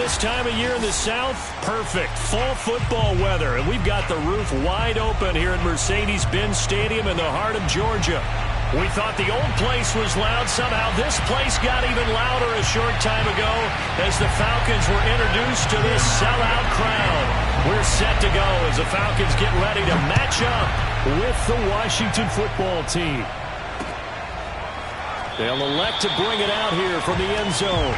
this time of year in the South? Perfect. Fall football weather, and we've got the roof wide open here at Mercedes-Benz Stadium in the heart of Georgia. We thought the old place was loud. Somehow this place got even louder a short time ago as the Falcons were introduced to this sellout crowd. We're set to go as the Falcons get ready to match up with the Washington football team. They'll elect to bring it out here from the end zone.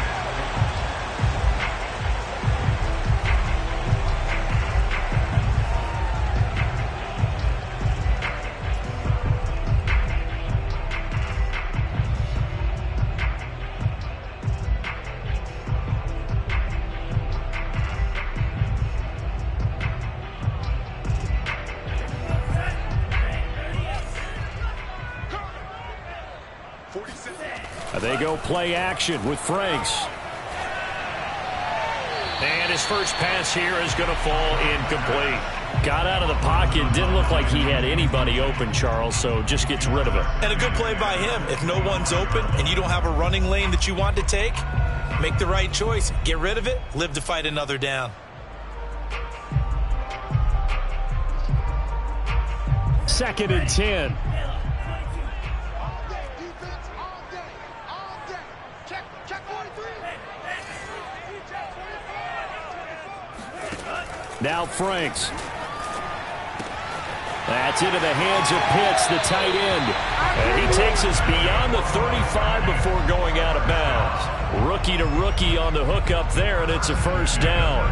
They go play action with Franks. And his first pass here is going to fall incomplete. Got out of the pocket. Didn't look like he had anybody open, Charles, so just gets rid of it. And a good play by him. If no one's open and you don't have a running lane that you want to take, make the right choice. Get rid of it. Live to fight another down. Second and 10. Now Franks. That's into the hands of Pitts, the tight end. And he takes us beyond the 35 before going out of bounds. Rookie to rookie on the hook up there, and it's a first down.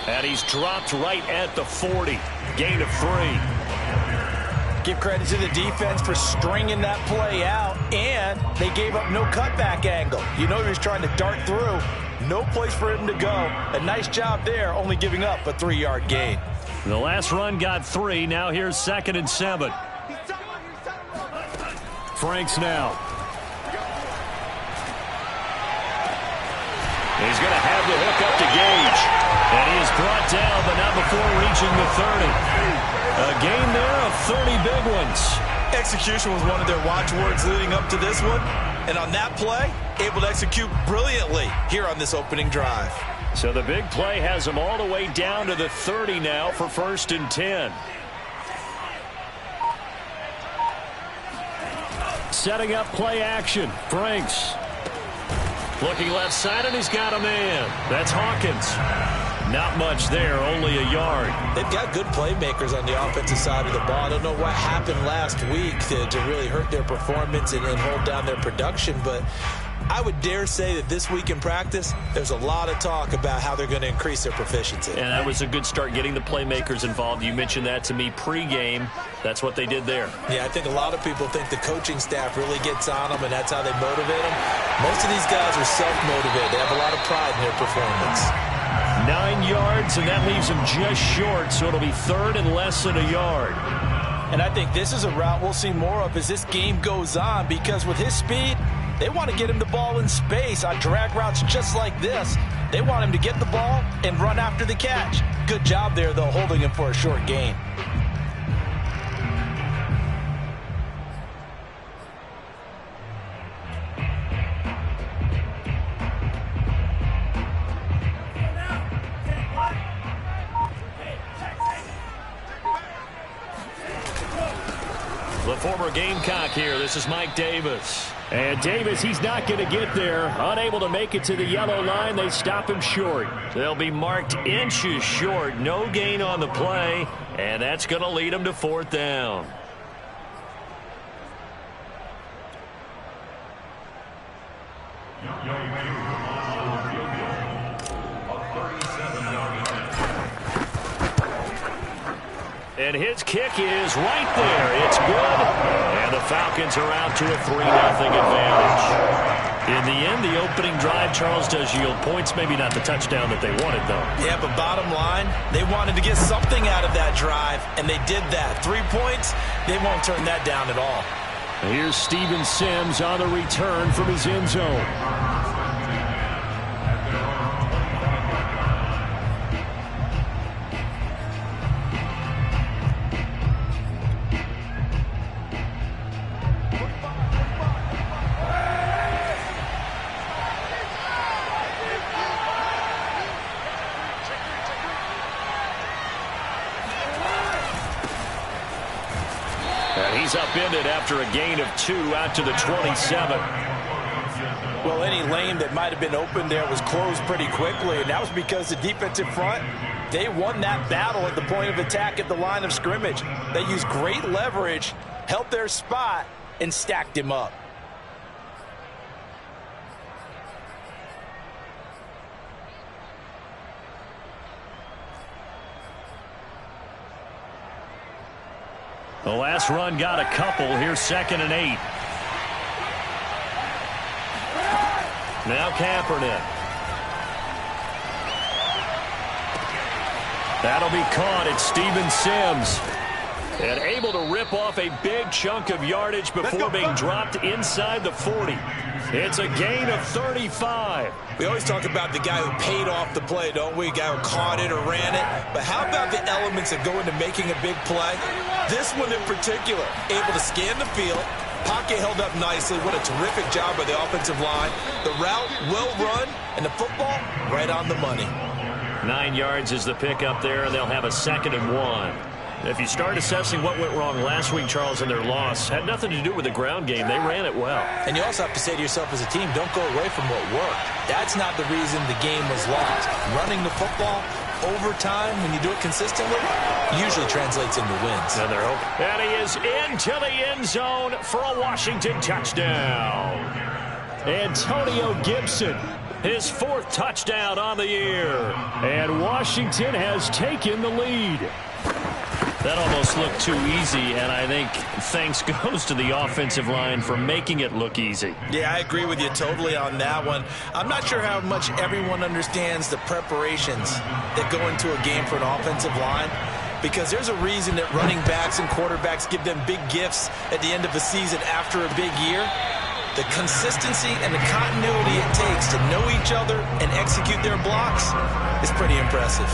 And he's dropped right at the 40. Gain of 3. Give credit to the defense for stringing that play out, and they gave up no cutback angle. You know he was trying to dart through. No place for him to go. A nice job there, only giving up a 3-yard gain. The last run got 3. Now here's 2nd and 7. Franks now. He's going to have the hook up to Gage. And he is brought down, but not before reaching the 30. A gain there of 30 big ones. Execution was one of their watchwords leading up to this one. And on that play, able to execute brilliantly here on this opening drive. So the big play has them all the way down to the 30 now for 1st and 10. Setting up play action. Franks. Looking left side, and he's got a man. That's Hawkins. Not much there, only a yard. They've got good playmakers on the offensive side of the ball. I don't know what happened last week to really hurt their performance and hold down their production, but I would dare say that this week in practice, there's a lot of talk about how they're going to increase their proficiency. And that was a good start, getting the playmakers involved. You mentioned that to me pregame. That's what they did there. Yeah, I think a lot of people think the coaching staff really gets on them, and that's how they motivate them. Most of these guys are self-motivated. They have a lot of pride in their performance. 9 yards, and that leaves them just short, so it'll be 3rd and less than a yard. And I think this is a route we'll see more of as this game goes on, because with his speed, they want to get him the ball in space on drag routes just like this. They want him to get the ball and run after the catch. Good job there, though, holding him for a short gain. The former Gamecock here. This is Mike Davis. And Davis, he's not going to get there. Unable to make it to the yellow line. They stop him short. They'll be marked inches short. No gain on the play. And that's going to lead them to 4th down. And his kick is right there. It's good. And the Falcons are out to a 3-0 advantage. In the end, the opening drive, Charles, does yield points. Maybe not the touchdown that they wanted, though. Yeah, but bottom line, they wanted to get something out of that drive, and they did that. 3 points, they won't turn that down at all. Here's Steven Sims on the return from his end zone. And he's upended after a gain of 2 out to the 27. Well, any lane that might have been open there was closed pretty quickly, and that was because the defensive front, they won that battle at the point of attack at the line of scrimmage. They used great leverage, held their spot, and stacked him up. The last run got a couple. Here's 2nd and 8. Now Kaepernick. That'll be caught. It's Steven Sims. And able to rip off a big chunk of yardage before being dropped inside the 40. It's a gain of 35. We always talk about the guy who paid off the play, don't we? A guy who caught it or ran it. But how about the elements that go into making a big play? This one in particular, able to scan the field. Pocket held up nicely. What a terrific job by the offensive line. The route well run, and the football right on the money. 9 yards is the pickup there, and they'll have a 2nd and 1. If you start assessing what went wrong last week, Charles, in their loss, had nothing to do with the ground game. They ran it well. And you also have to say to yourself as a team, don't go away from what worked. That's not the reason the game was lost. Running the football over time, when you do it consistently, usually translates into wins. And they're hoping. And he is into the end zone for a Washington touchdown. Antonio Gibson, his 4th touchdown on the year. And Washington has taken the lead. That almost looked too easy, and I think thanks goes to the offensive line for making it look easy. Yeah, I agree with you totally on that one. I'm not sure how much everyone understands the preparations that go into a game for an offensive line, because there's a reason that running backs and quarterbacks give them big gifts at the end of the season after a big year. The consistency and the continuity it takes to know each other and execute their blocks is pretty impressive.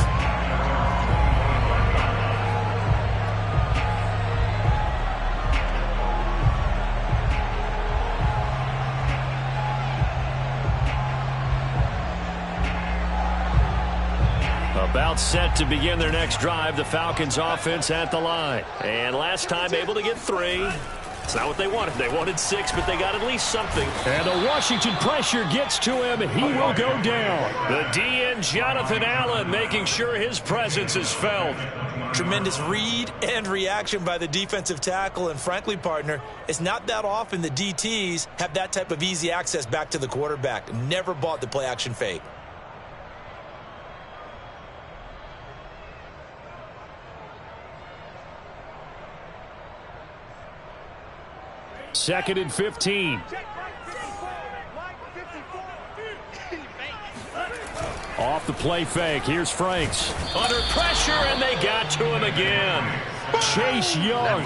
About set to begin their next drive, the Falcons offense at the line. And last time able to get 3. It's not what they wanted. They wanted 6, but they got at least something. And the Washington pressure gets to him. He will go down. The DN, Jonathan Allen, making sure his presence is felt. Tremendous read and reaction by the defensive tackle. And frankly, partner, it's not that often the DTs have that type of easy access back to the quarterback. Never bought the play-action fake. Second and 15. Off the play fake. Here's Franks. Under pressure, and they got to him again. Chase Young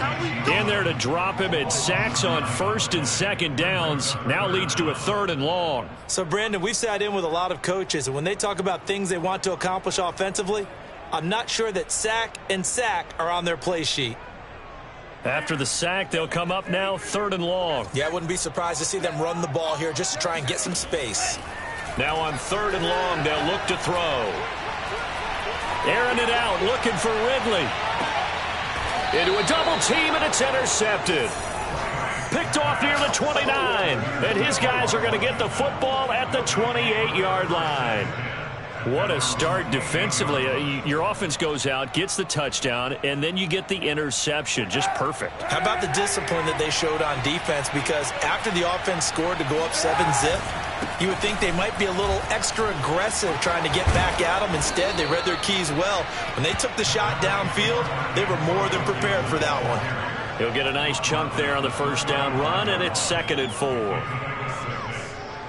in there to drop him. It sacks on 1st and 2nd downs. Now leads to a 3rd and long. So, Brandon, we've sat in with a lot of coaches, and when they talk about things they want to accomplish offensively, I'm not sure that sack and sack are on their play sheet. After the sack, they'll come up now 3rd and long. Yeah, I wouldn't be surprised to see them run the ball here just to try and get some space. Now on 3rd and long, they'll look to throw. Airing it out, looking for Ridley. Into a double team, and it's intercepted. Picked off near the 29. And his guys are going to get the football at the 28-yard line. What a start defensively. Your offense goes out, gets the touchdown, and then you get the interception. Just perfect. How about the discipline that they showed on defense? Because after the offense scored to go up 7-zip, you would think they might be a little extra aggressive trying to get back at them. Instead, they read their keys well. When they took the shot downfield, they were more than prepared for that one. He'll get a nice chunk there on the 1st down run, and it's 2nd and 4.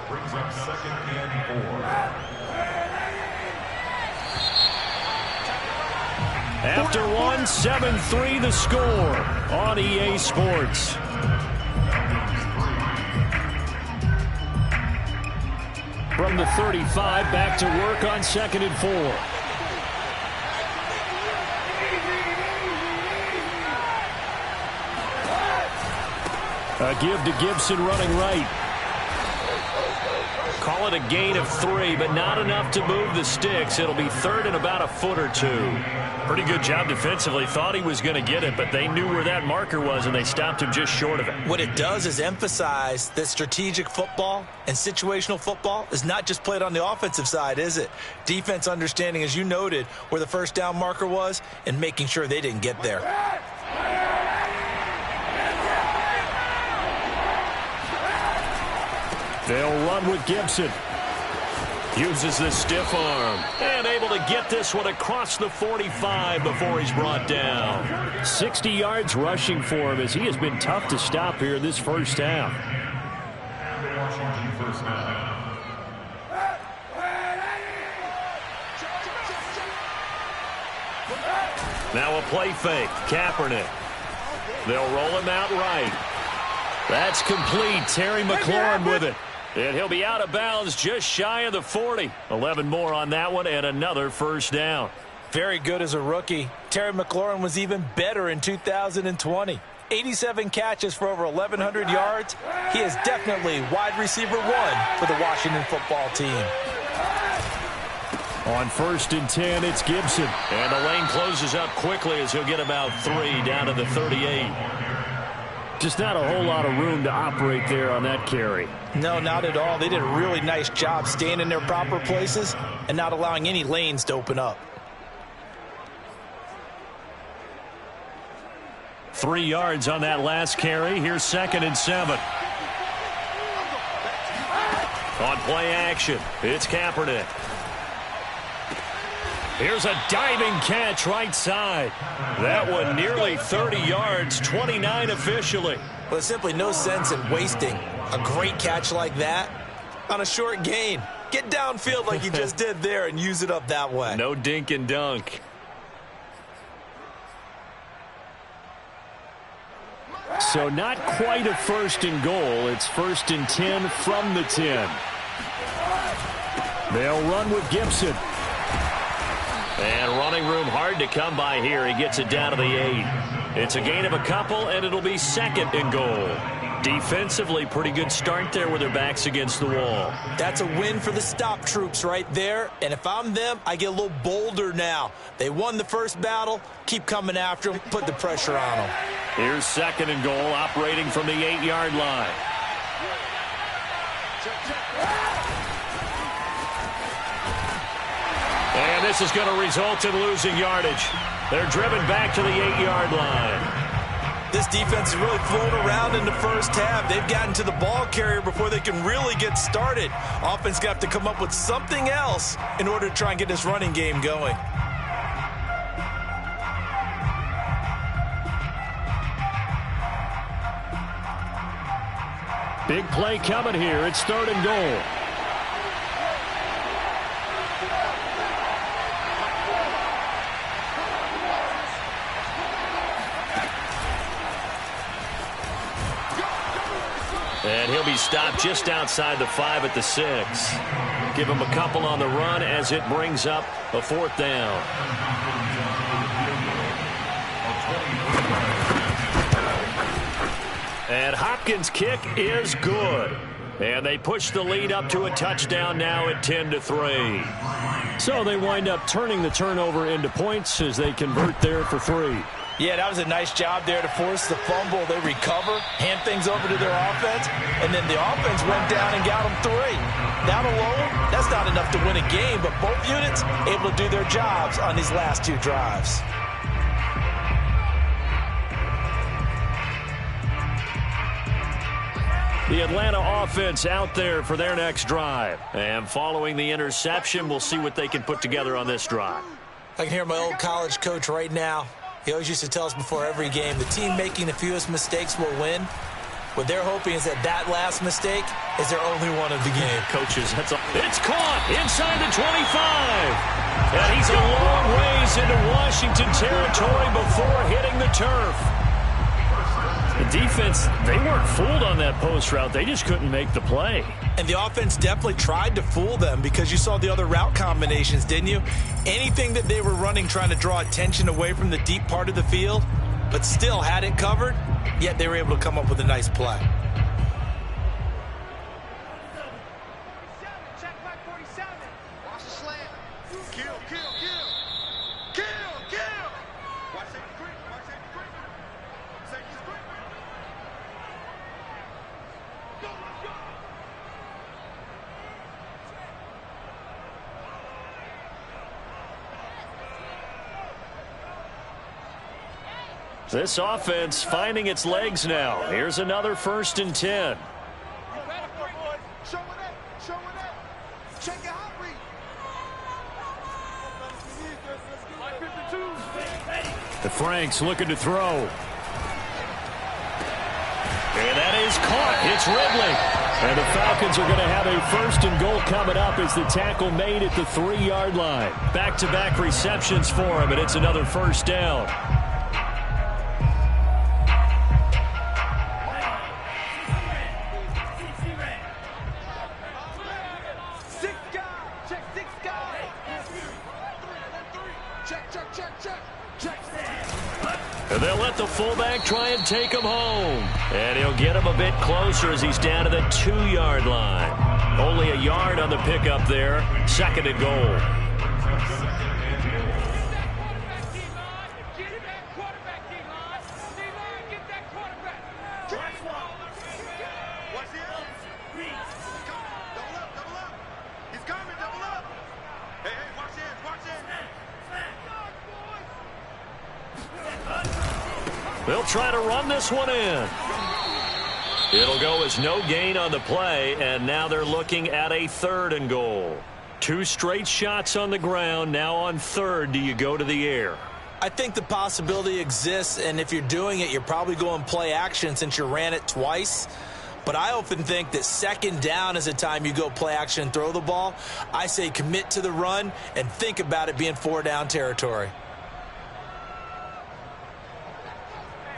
Brings up 2nd and 4. After 7-3 the score on EA Sports. From the 35, back to work on 2nd and 4. A give to Gibson running right. Call it a gain of 3, but not enough to move the sticks. It'll be third and about a foot or 2. Pretty good job defensively. Thought he was going to get it, but they knew where that marker was, and they stopped him just short of it. What it does is emphasize that strategic football and situational football is not just played on the offensive side, is it? Defense understanding, as you noted, where the first down marker was and making sure they didn't get there. They'll run with Gibson. Uses the stiff arm. And able to get this one across the 45 before he's brought down. 60 yards rushing for him as he has been tough to stop here this first half. Now a play fake. Kaepernick. They'll roll him out right. That's complete. Terry McLaurin with it. And he'll be out of bounds just shy of the 40. 11 more on that one and another first down. Very good as a rookie. Terry McLaurin was even better in 2020. 87 catches for over 1,100 yards. He is definitely wide receiver 1 for the Washington football team. On 1st and 10, it's Gibson. And the lane closes up quickly as he'll get about 3 down to the 38. Just not a whole lot of room to operate there on that carry. No, not at all. They did a really nice job staying in their proper places and not allowing any lanes to open up. 3 yards on that last carry. Here's 2nd and 7. On play action, it's Kaepernick. Here's a diving catch right side. That one nearly 30 yards, 29 officially. Well, there's simply no sense in wasting a great catch like that on a short gain. Get downfield like you just did there and use it up that way. No dink and dunk. So not quite a 1st and goal. It's 1st and 10 from the 10. They'll run with Gibson. And running room hard to come by here. He gets it down to the 8. It's a gain of a couple, and it'll be 2nd and goal. Defensively, pretty good start there with their backs against the wall. That's a win for the stop troops right there. And if I'm them, I get a little bolder now. They won the first battle. Keep coming after them. Put the pressure on them. Here's 2nd and goal, operating from the 8-yard line. And this is going to result in losing yardage. They're driven back to the 8-yard line. This defense is really flown around in the first half. They've gotten to the ball carrier before they can really get started. Offense got to come up with something else in order to try and get this running game going. Big play coming here. It's 3rd and goal. And he'll be stopped just outside the 5 at the 6. Give him a couple on the run as it brings up a 4th down. And Hopkins' kick is good. And they push the lead up to a touchdown now at 10-3. So they wind up turning the turnover into points as they convert there for 3. Yeah, that was a nice job there to force the fumble. They recover, hand things over to their offense, and then the offense went down and got them 3. That alone, that's not enough to win a game, but both units able to do their jobs on these last 2 drives. The Atlanta offense out there for their next drive. And following the interception, we'll see what they can put together on this drive. I can hear my old college coach right now. He always used to tell us before every game, the team making the fewest mistakes will win. What they're hoping is that that last mistake is their only one of the game. Coaches, that's all. It's caught inside the 25. And he's a long ways into Washington territory before hitting the turf. The defense, they weren't fooled on that post route. They just couldn't make the play. And the offense definitely tried to fool them because you saw the other route combinations, didn't you? Anything that they were running trying to draw attention away from the deep part of the field, but still had it covered, yet they were able to come up with a nice play. This offense finding its legs now. Here's another 1st and 10. The Franks looking to throw. And that is caught. It's Ridley. And the Falcons are going to have a 1st and goal coming up as the tackle made at the 3-yard line. Back-to-back receptions for him, and it's another 1st down. And they'll let the fullback try and take him home. And he'll get him a bit closer as he's down to the 2-yard line. Only a yard on the pickup there. 2nd and goal. They'll try to run this one in. It'll go as no gain on the play, and now they're looking at a 3rd and goal. 2 straight shots on the ground. Now on 3rd, do you go to the air? I think the possibility exists, and if you're doing it, you're probably going play action since you ran it twice. But I often think that 2nd down is a time you go play action and throw the ball. I say commit to the run and think about it being 4-down territory.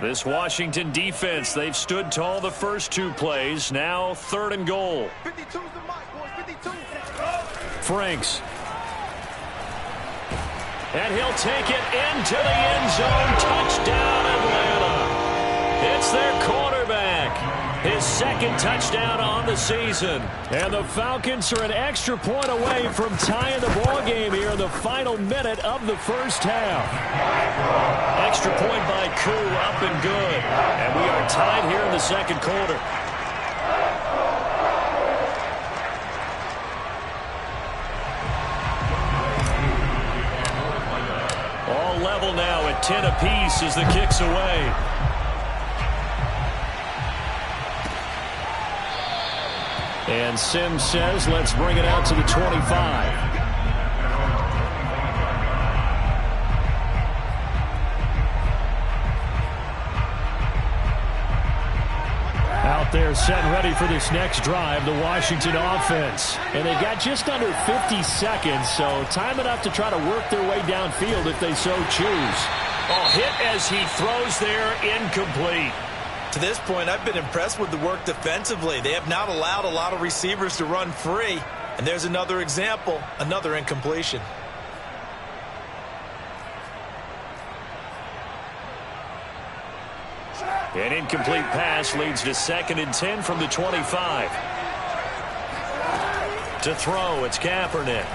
This Washington defense, they've stood tall the first 2 plays. Now 3rd and goal. 52's the mic, boys. 52. Franks. And he'll take it into the end zone. Touchdown, Atlanta. It's their quarterback. His 2nd touchdown on the season. And the Falcons are an extra point away from tying the ball game here in the final minute of the 1st half. Extra point by Koo, up and good. And we are tied here in the 2nd quarter. All level now at 10 apiece as the kick's away. And Sims says, let's bring it out to the 25. Out there set and ready for this next drive, the Washington offense. And they've got just under 50 seconds, so time enough to try to work their way downfield if they so choose. Oh, hit as he throws there, incomplete. To this point, I've been impressed with the work defensively. They have not allowed a lot of receivers to run free. And there's another example, another incompletion. An incomplete pass leads to 2nd and 10 from the 25. To throw, it's Kaepernick.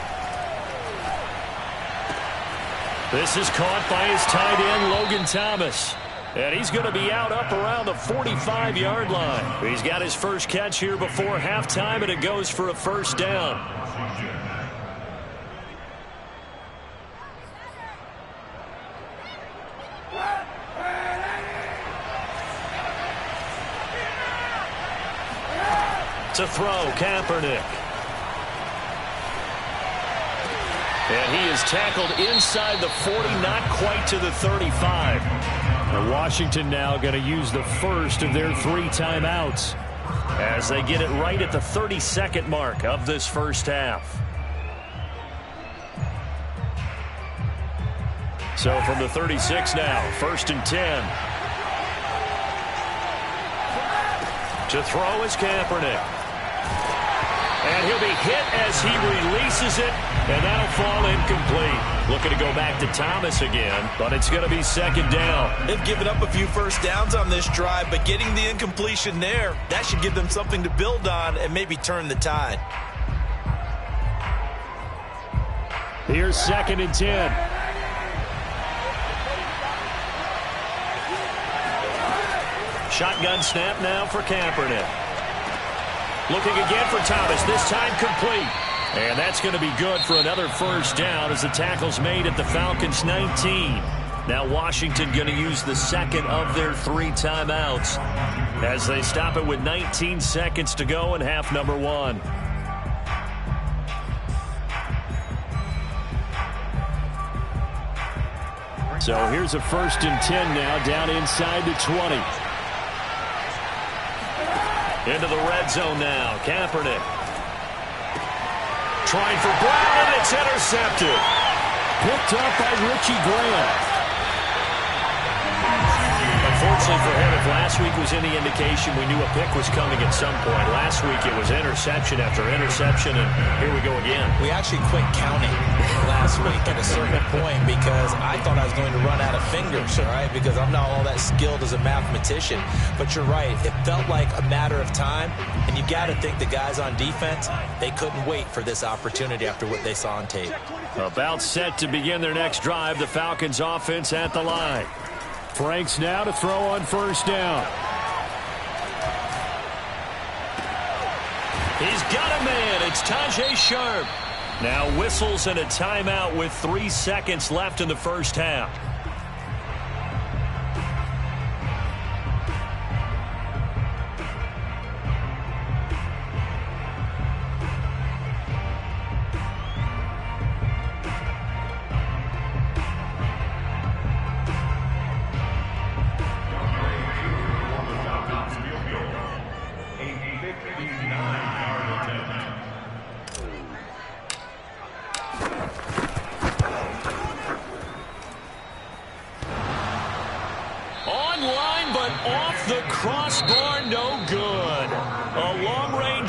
This is caught by his tight end, Logan Thomas. And he's going to be out up around the 45-yard line. He's got his first catch here before halftime, and it goes for a 1st down. To throw, Kaepernick. And he is tackled inside the 40, not quite to the 35. And Washington now going to use the first of their 3 timeouts as they get it right at the 32nd mark of this 1st half. So from the 36 now, 1st and 10. To throw is Kaepernick. And he'll be hit as he releases it, and that'll fall incomplete. Looking to go back to Thomas again, but it's going to be 2nd down. They've given up a few 1st downs on this drive, but getting the incompletion there, that should give them something to build on and maybe turn the tide. Here's 2nd and 10. Shotgun snap now for Kaepernick. Looking again for Thomas, this time complete. And that's going to be good for another 1st down as the tackle's made at the Falcons' 19. Now Washington going to use the second of their 3 timeouts as they stop it with 19 seconds to go in half number 1. So here's a 1st and 10 now, down inside the 20. Into the red zone now, Kaepernick. Trying for Brown, and it's intercepted. Picked up by Richie Grant. Unfortunately for him, if last week was any indication, we knew a pick was coming at some point. Last week it was interception after interception, and here we go again. We actually quit counting last week at a certain point because I thought I was going to run out of fingers, all right, because I'm not all that skilled as a mathematician. But you're right. It felt like a matter of time, and you got to think the guys on defense, they couldn't wait for this opportunity after what they saw on tape. About set to begin their next drive, the Falcons offense at the line. Franks now to throw on 1st down. He's got a man. It's Tajay Sharp. Now whistles and a timeout with 3 seconds left in the 1st half.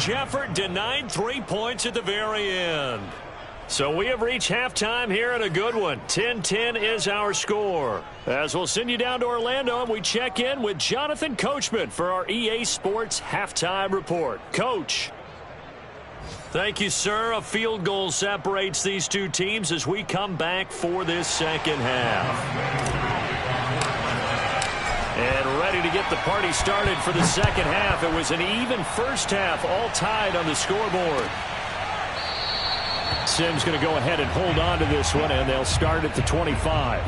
Effort denied 3 points at the very end. So we have reached halftime here in a good one. 10-10 is our score. As we'll send you down to Orlando and we check in with Jonathan Coachman for our EA Sports Halftime Report. Coach. Thank you, sir. A field goal separates these two teams as we come back for this second half. And ready to get the party started for the second half. It was an even first half, all tied on the scoreboard. Simms going to go ahead and hold on to this one, and they'll start at the 25.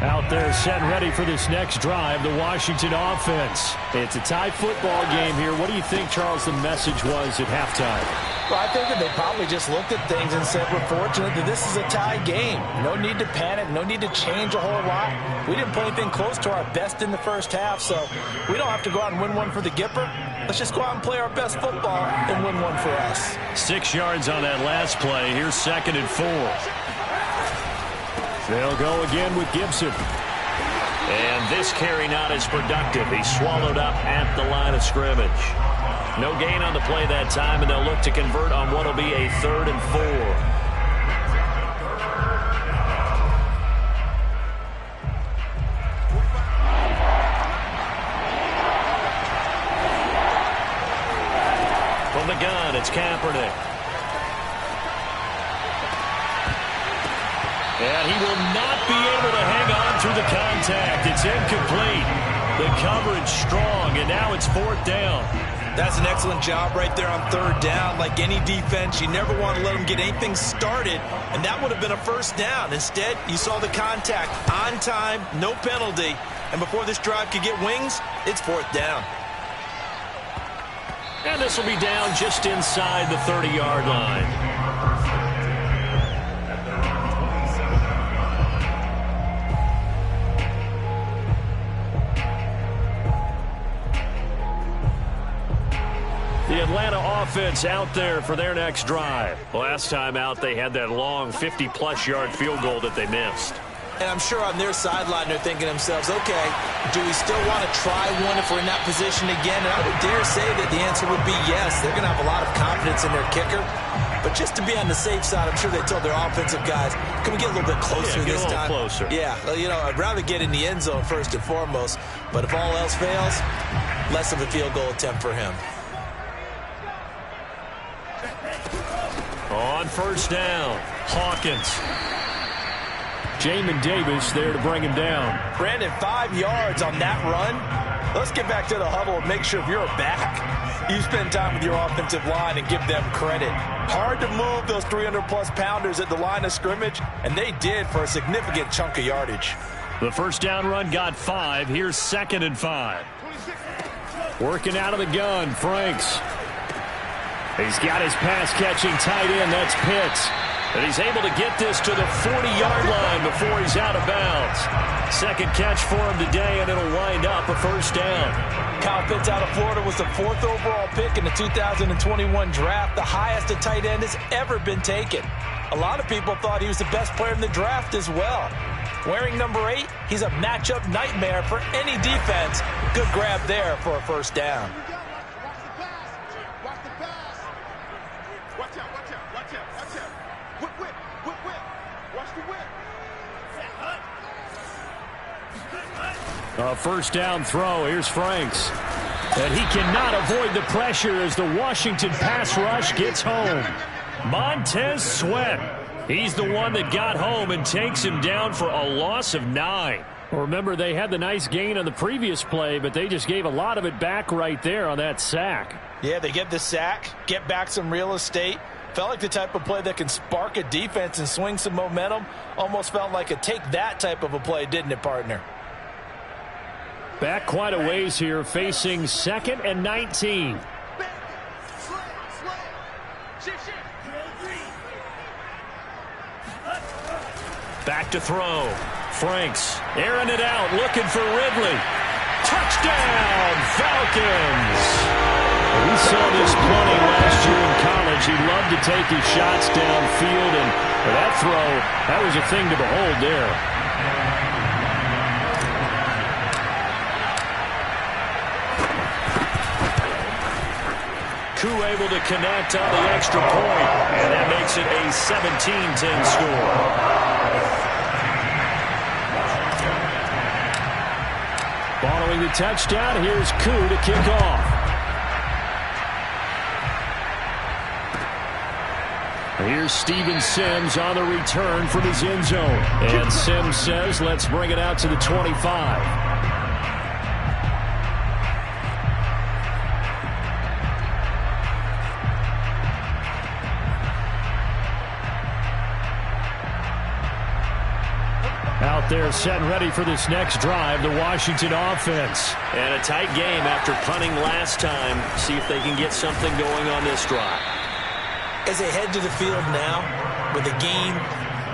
Out there set and ready for this next drive, the Washington offense. It's a tie football game here. What do you think, Charles, the message was at halftime? Well, I think that they probably just looked at things and said, we're fortunate that this is a tie game. No need to panic. No need to change a whole lot. We didn't play anything close to our best in the first half, so we don't have to go out and win one for the Gipper. Let's just go out and play our best football and win one for us. 6 yards on that last play. Here's 2nd and 4. They'll go again with Gibson. And this carry not as productive. He's swallowed up at the line of scrimmage. No gain on the play that time, and they'll look to convert on what will be a 3rd and 4. From the gun, it's Kaepernick. And he will not be able to hang on through the contact. It's incomplete. The coverage strong, and now it's 4th down. That's an excellent job right there on 3rd down. Like any defense, you never want to let them get anything started, and that would have been a 1st down. Instead, you saw the contact on time, no penalty, and before this drive could get wings, it's 4th down. And this will be down just inside the 30-yard line. The Atlanta offense out there for their next drive. Last time out, they had that long 50-plus yard field goal that they missed. And I'm sure on their sideline, they're thinking to themselves, okay, do we still want to try one if we're in that position again? And I would dare say that the answer would be yes. They're going to have a lot of confidence in their kicker. But just to be on the safe side, I'm sure they told their offensive guys, can we get a little bit closer this time? Closer. Yeah, well, you know, I'd rather get in the end zone first and foremost. But if all else fails, less of a field goal attempt for him. On 1st down, Hawkins. Jamin Davis there to bring him down. Brandon, 5 yards on that run. Let's get back to the huddle and make sure you're back. You spend time with your offensive line and give them credit. Hard to move those 300-plus pounders at the line of scrimmage, and they did for a significant chunk of yardage. The first down run got 5. Here's 2nd and 5. Working out of the gun, Franks. He's got his pass-catching tight end. That's Pitts. And he's able to get this to the 40-yard line before he's out of bounds. Second catch for him today, and it'll wind up a first down. Kyle Pitts out of Florida was the 4th overall pick in the 2021 draft, the highest a tight end has ever been taken. A lot of people thought he was the best player in the draft as well. Wearing number 8, he's a matchup nightmare for any defense. Good grab there for a first down. A first down throw. Here's Franks. And he cannot avoid the pressure as the Washington pass rush gets home. Montez Sweat. He's the one that got home and takes him down for a loss of 9. Remember, they had the nice gain on the previous play, but they just gave a lot of it back right there on that sack. Yeah, they get the sack, get back some real estate. Felt like the type of play that can spark a defense and swing some momentum. Almost felt like a take that type of a play, didn't it, partner? Back quite a ways here, facing 2nd and 19. Back to throw. Franks airing it out, looking for Ridley. Touchdown, Falcons! We saw this plenty last year in college. He loved to take his shots downfield, and that throw, that was a thing to behold there. Koo able to connect on the extra point, and that makes it a 17-10 score. Following the touchdown, here's Koo to kick off. Here's Steven Sims on the return from his end zone. And Sims says, let's bring it out to the 25. Out there set and ready for this next drive, the Washington offense. And a tight game after punting last time. See if they can get something going on this drive. As they head to the field now, with the game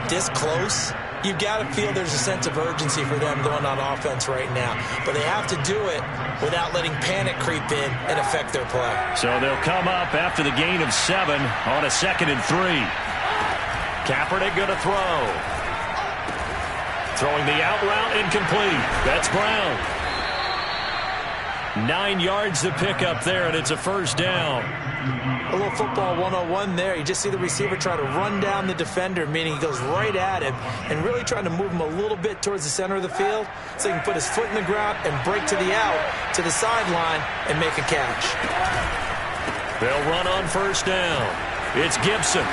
this close, you've got to feel there's a sense of urgency for them going on offense right now. But they have to do it without letting panic creep in and affect their play. So they'll come up after the gain of 7 on a 2nd and 3. Kaepernick going to throw. Throwing the out route, incomplete. That's Brown. 9 yards to pick up there, and it's a first down. A little football 101 there. You just see the receiver try to run down the defender, meaning he goes right at him and really trying to move him a little bit towards the center of the field so he can put his foot in the ground and break to the out, to the sideline, and make a catch. They'll run on first down. It's Gibson.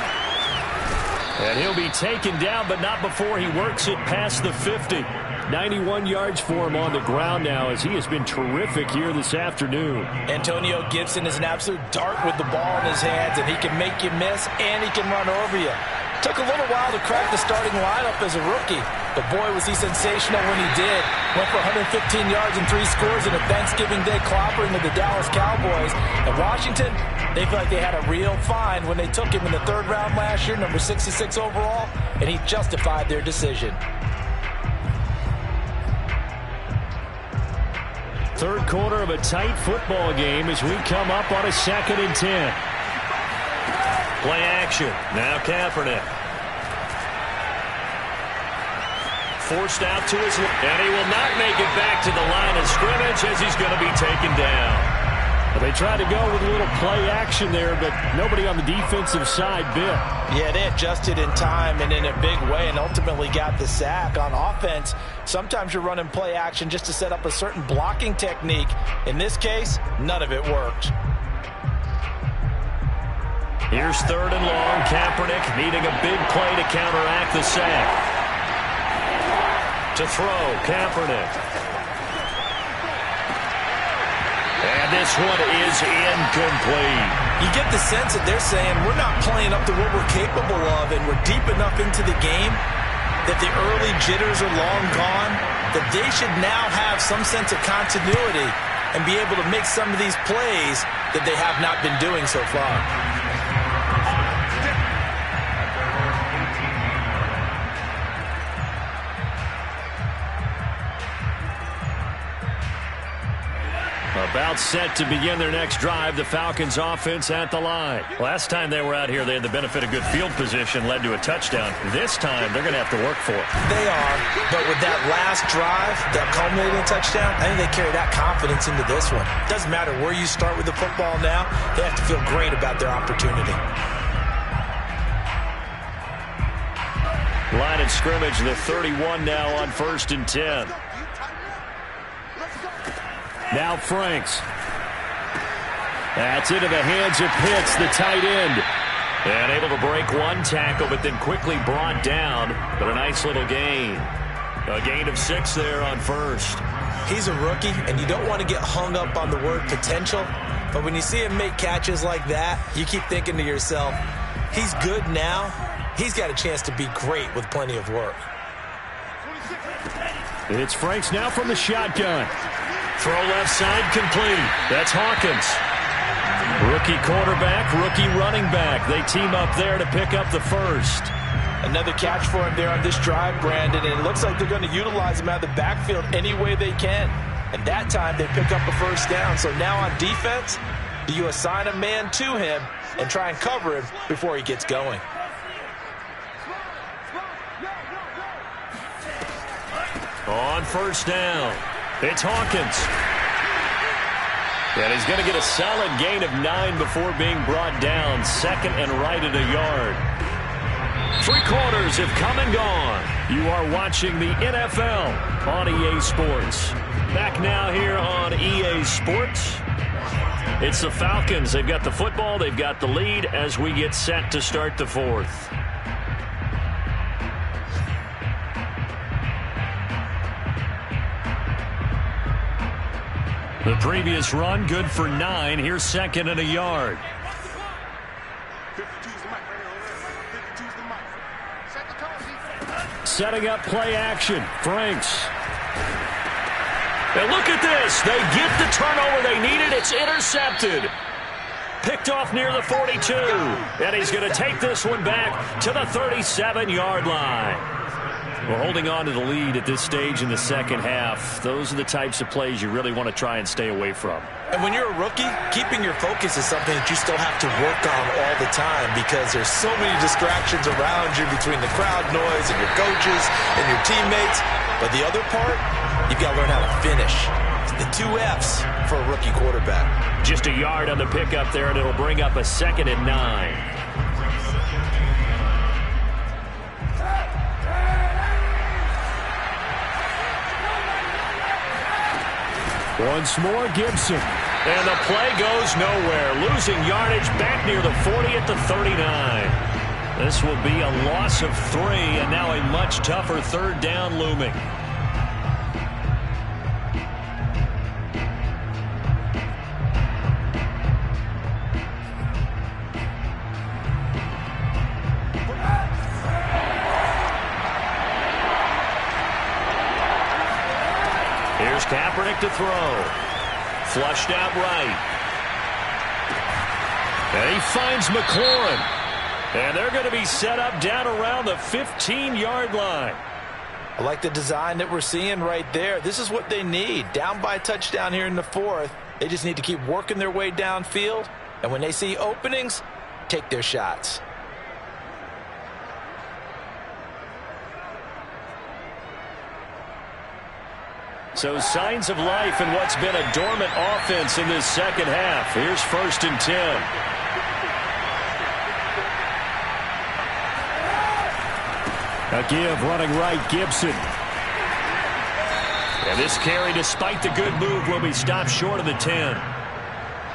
And he'll be taken down, but not before he works it past the 50. 91 yards for him on the ground now as he has been terrific here this afternoon. Antonio Gibson is an absolute dart with the ball in his hands, and he can make you miss and he can run over you. Took a little while to crack the starting lineup as a rookie, but boy, was he sensational when he did. Went for 115 yards and 3 scores in a Thanksgiving Day clobbering of the Dallas Cowboys. And Washington, they feel like they had a real find when they took him in the 3rd round last year, number 66 overall, and he justified their decision. Third quarter of a tight football game as we come up on a 2nd and 10. Play action. Now Kaepernick. Forced out to his left, and he will not make it back to the line of scrimmage as he's going to be taken down. They tried to go with a little play action there, but nobody on the defensive side bit. Yeah, they adjusted in time and in a big way and ultimately got the sack. On offense, sometimes you're running play action just to set up a certain blocking technique. In this case, none of it worked. Here's 3rd and long. Kaepernick needing a big play to counteract the sack. To throw, Kaepernick. And this one is incomplete. You get the sense that they're saying we're not playing up to what we're capable of, and we're deep enough into the game that the early jitters are long gone, that they should now have some sense of continuity and be able to make some of these plays that they have not been doing so far. About set to begin their next drive, the Falcons offense at the line. Last time they were out here, they had the benefit of good field position, led to a touchdown. This time, they're going to have to work for it. They are, but with that last drive, that culminating touchdown, I think they carry that confidence into this one. Doesn't matter where you start with the football now, they have to feel great about their opportunity. Line of scrimmage, the 31 now on 1st and 10. Now Franks. That's into the hands of Pitts, the tight end. And able to break one tackle, but then quickly brought down. But a nice little gain. A gain of 6 there on 1st. He's a rookie, and you don't want to get hung up on the word potential. But when you see him make catches like that, you keep thinking to yourself, he's good now. He's got a chance to be great with plenty of work. It's Franks now from the shotgun. Throw left side complete. That's Hawkins. Rookie quarterback, rookie running back. They team up there to pick up the first. Another catch for him there on this drive, Brandon, and it looks like they're going to utilize him out of the backfield any way they can. And that time they pick up a first down. So now on defense, do you assign a man to him and try and cover him before he gets going? On 1st down, it's Hawkins. And he's going to get a solid gain of 9 before being brought down. 2nd and right at a yard. 3 quarters have come and gone. You are watching the NFL on EA Sports. Back now here on EA Sports. It's the Falcons. They've got the football. They've got the lead as we get set to start the 4th. The previous run, good for 9. Here's 2nd and a yard. Setting up play action. Franks. And look at this. They get the turnover they needed. It's intercepted. Picked off near the 42. And he's going to take this one back to the 37-yard line. We're holding on to the lead at this stage in the second half. Those are the types of plays you really want to try and stay away from. And when you're a rookie, keeping your focus is something that you still have to work on all the time because there's so many distractions around you between the crowd noise and your coaches and your teammates. But the other part, you've got to learn how to finish. The 2 F's for a rookie quarterback. Just a yard on the pickup there, and it'll bring up a 2nd and 9. Once more, Gibson. And the play goes nowhere. Losing yardage back near the 40 at the 39. This will be a loss of 3, and now a much tougher 3rd down looming. Here's Kaepernick to throw. Flushed out right. And he finds McLaurin. And they're going to be set up down around the 15-yard line. I like the design that we're seeing right there. This is what they need. Down by a touchdown here in the 4th. They just need to keep working their way downfield. And when they see openings, take their shots. So signs of life in what's been a dormant offense in this second half. Here's 1st and 10. A give running right, Gibson. And this carry, despite the good move, will be stopped short of the 10.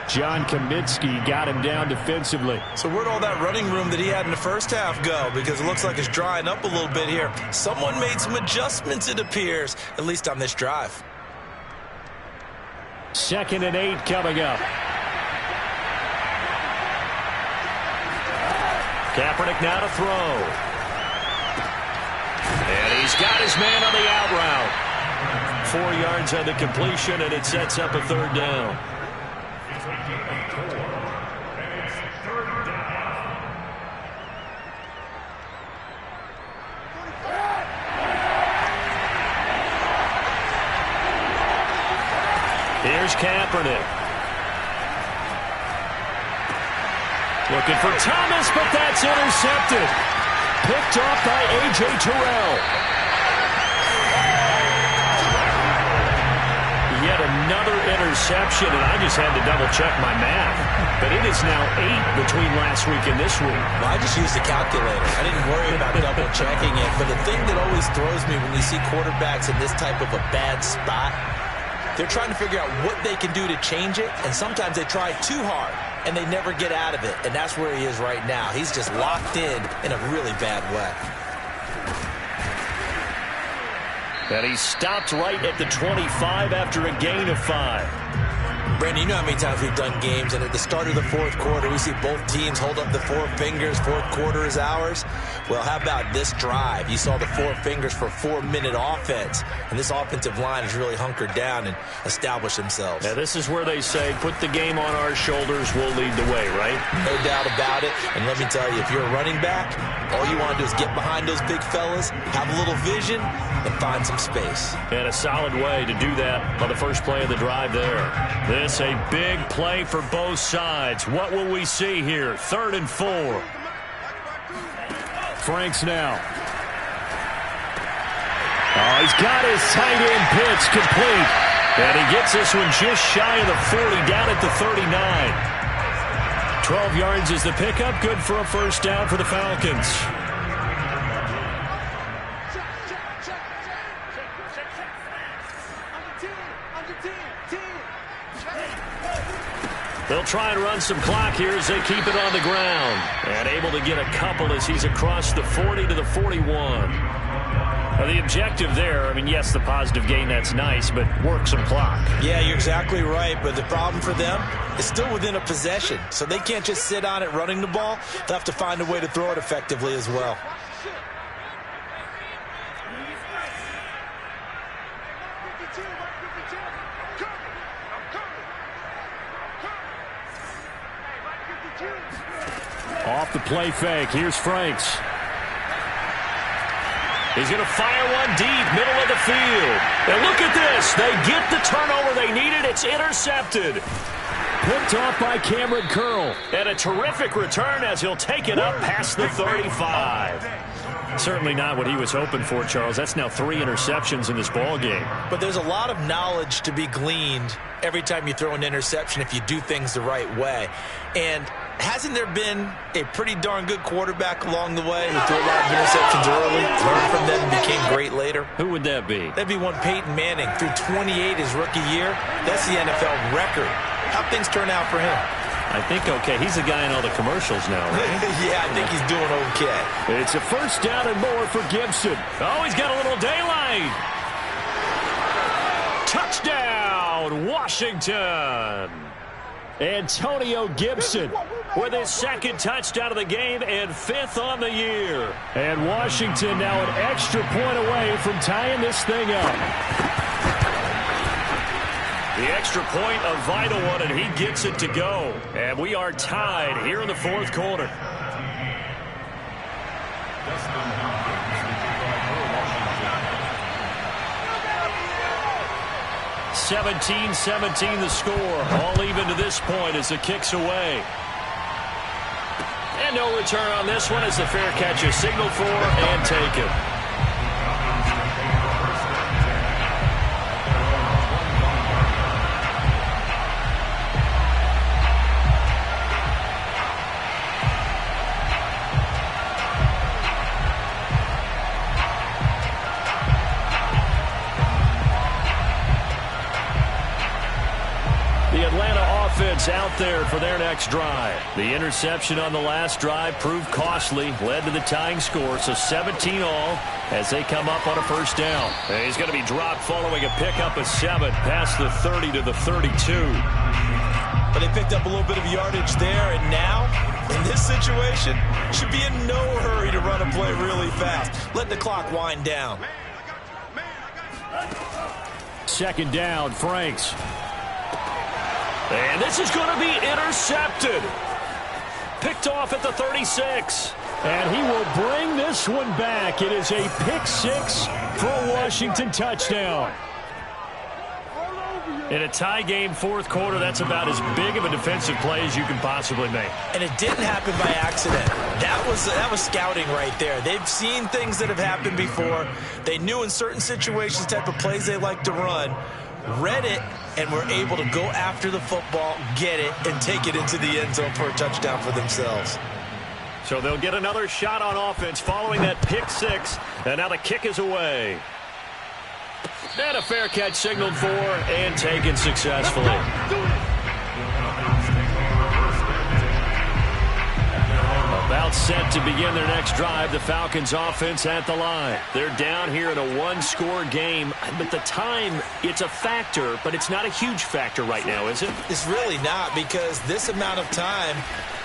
John Kaminsky got him down defensively. So where'd all that running room that he had in the first half go? Because it looks like it's drying up a little bit here. Someone made some adjustments, it appears, at least on this drive. 2nd and 8 coming up. Kaepernick now to throw. And he's got his man on the out route. 4 yards on the completion, and it sets up a 3rd down. Here's Kaepernick. Looking for Thomas, but that's intercepted. Picked off by A.J. Terrell. Yet another interception, and I just had to double-check my math. But it is now 8 between last week and this week. Well, I just used a calculator. I didn't worry about double-checking it. But the thing that always throws me when you see quarterbacks in this type of a bad spot, they're trying to figure out what they can do to change it, and sometimes they try too hard, and they never get out of it, and that's where he is right now. He's just locked in a really bad way. And he stopped right at the 25 after a gain of 5. Brandon, you know how many times we've done games, and at the start of the 4th quarter, we see both teams hold up the 4 fingers, 4th quarter is ours. Well, how about this drive? You saw the 4 fingers for 4-minute offense, and this offensive line has really hunkered down and established themselves. Now, this is where they say, put the game on our shoulders, we'll lead the way, right? No doubt about it, and let me tell you, if you're a running back, all you want to do is get behind those big fellas, have a little vision, and find some space. And a solid way to do that on the first play of the drive there. This a big play for both sides. What will we see here? 3rd and 4. Franks now. Oh, he's got his tight end pitch complete. And he gets this one just shy of the 40, down at the 39. 12 yards is the pickup. Good for a 1st down for the Falcons. They'll try and run some clock here as they keep it on the ground. And able to get a couple as he's across the 40 to the 41. Now, the objective there, I mean, yes, the positive gain, that's nice, but work some clock. Yeah, you're exactly right, but the problem for them is still within a possession. So they can't just sit on it running the ball. They'll have to find a way to throw it effectively as well. Off the play fake. Here's Franks. He's going to fire one deep, middle of the field. And look at this. They get the turnover they needed. It's intercepted. Picked off by Cameron Curl. And a terrific return as he'll take it up past the 35. Certainly not what he was hoping for, Charles. That's now 3 interceptions in this ball game. But there's a lot of knowledge to be gleaned every time you throw an interception if you do things the right way. And hasn't there been a pretty darn good quarterback along the way who threw a lot of interceptions early, learned from them, and became great later? Who would that be? That'd be one Peyton Manning. Threw 28 his rookie year. That's the NFL record. How'd things turn out for him? I think okay. He's the guy in all the commercials now, right? Yeah, I think he's doing okay. It's a 1st down and more for Gibson. Oh, he's got a little daylight. Touchdown, Washington. Antonio Gibson with his 2nd touchdown of the game and 5th on the year. And Washington now an extra point away from tying this thing up. The extra point, a vital one, and he gets it to go. And we are tied here in the 4th quarter. 17-17 the score. All even to this point as the kick's away. And no return on this one as the fair catch is signaled for and taken. offense out there for their next drive. The interception on the last drive proved costly, led to the tying score, so 17 all as they come up on a first down. And he's going to be dropped following a pickup of 7 past the 30 to the 32. But they picked up a little bit of yardage there, and now, in this situation, should be in no hurry to run a play really fast. Let the clock wind down. Second down, Franks. And this is going to be intercepted. Picked off at the 36. And he will bring this one back. It is a pick 6 for a Washington touchdown. In a tie game, fourth quarter, that's about as big of a defensive play as you can possibly make. And it didn't happen by accident. That was scouting right there. They've seen things that have happened before. They knew in certain situations the type of plays they like to run, read it, and were able to go after the football, get it, and take it into the end zone for a touchdown for themselves. So they'll get another shot on offense following that pick 6, and now the kick is away. And a fair catch signaled for and taken successfully. About set to begin their next drive, the Falcons offense at the line. They're down here in a one-score game, but the time, it's a factor, but it's not a huge factor right now, is it? It's really not, because this amount of time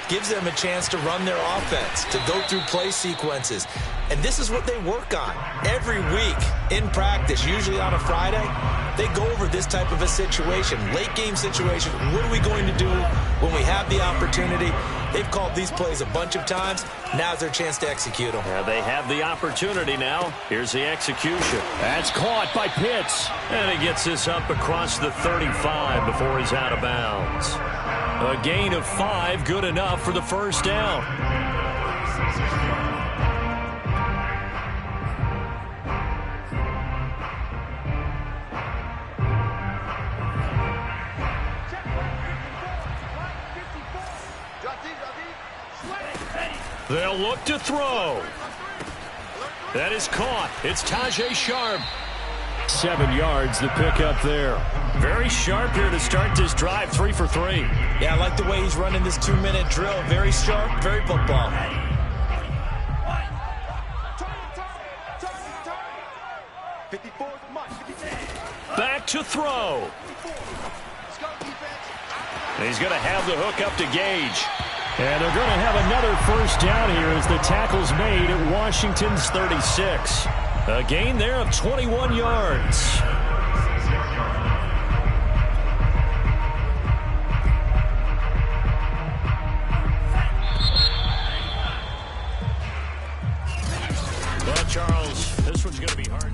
gives them a chance to run their offense, to go through play sequences. And this is what they work on every week in practice, usually on a Friday. They go over this type of a situation, late game situation. What are we going to do when we have the opportunity? They've called these plays a bunch of times. Now's their chance to execute them. Yeah, they have the opportunity now. Here's the execution. That's caught by Pitts. And he gets this up across the 35 before he's out of bounds. A gain of 5, good enough for the first down. They'll look to throw. That is caught. It's Tajay Sharp. 7 yards, the pickup there. Very sharp here to start this drive, 3 for 3. Yeah, I like the way he's running this 2-minute drill. Very sharp, very football. Back to throw. He's going to have the hook up to Gage. And they're going to have another first down here as the tackle's made at Washington's 36. A gain there of 21 yards. Well, Charles, this one's going to be hard.